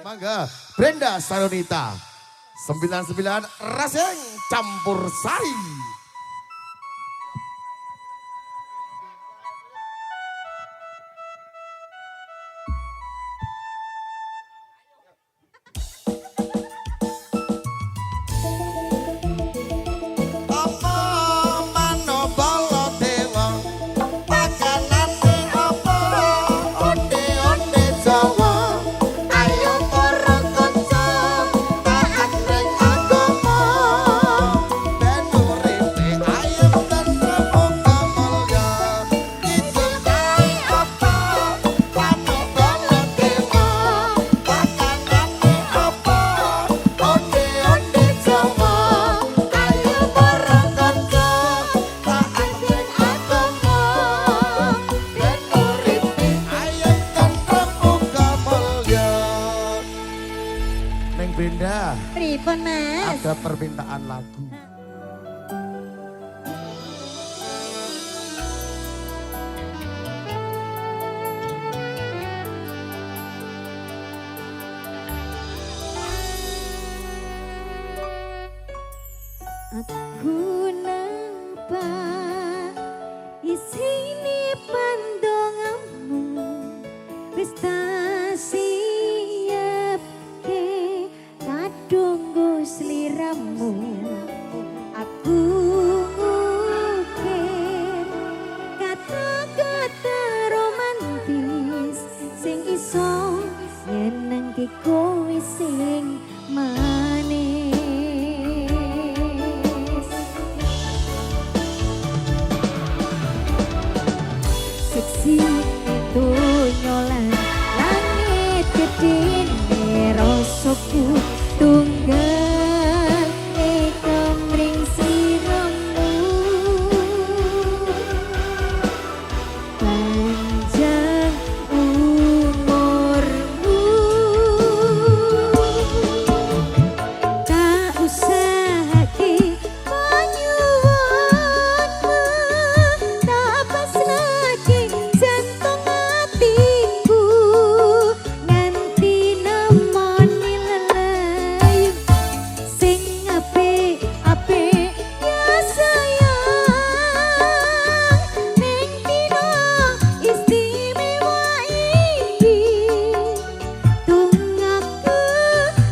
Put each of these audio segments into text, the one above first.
Mangga Brenda Sarunita 99 Raseng Campur Sari. Brenda, pripun Mas? ada permintaan lagu. Aku nampak isine pandongamu wis tak siap ke kadunggo sliramu. Aku ngukir kata-kata romantis sing iso nyenengke kowe sing manis. Seksi itu nyolan langit gede rasaku tunggal kemring siramu panjang umurmu tak usahake panyuwunmu tak pas lagi jantung hatiku nganti nemoni lelayu sing apik-apik ya sayang ning dina istimewa iki tunggaku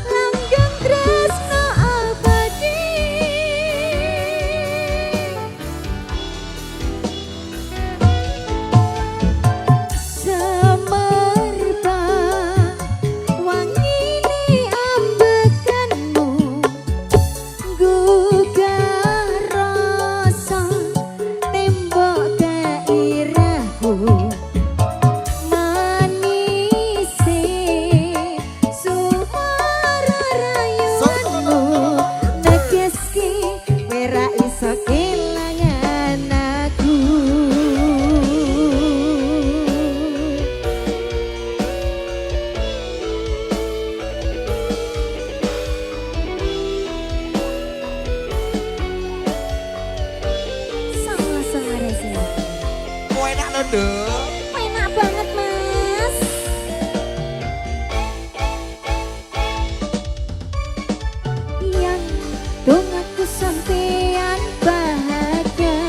langgeng tresno abadi. Semerbak wangine ambekanmu gugah rasa tembok gairahku manise suara rayuanmu negeske ora iso kelangan aku. Sama-sama Resi. Enak lho, Nduk. Enak banget Mas. Yang dongaku sampean bahagia,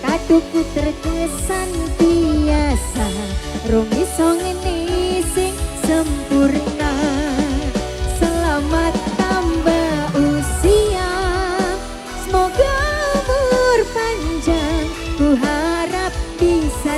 kaduku terkesan biasa, rong iso ngene sing sempurna. Selamat tambah usia, semoga umur panjang, ku harap bisa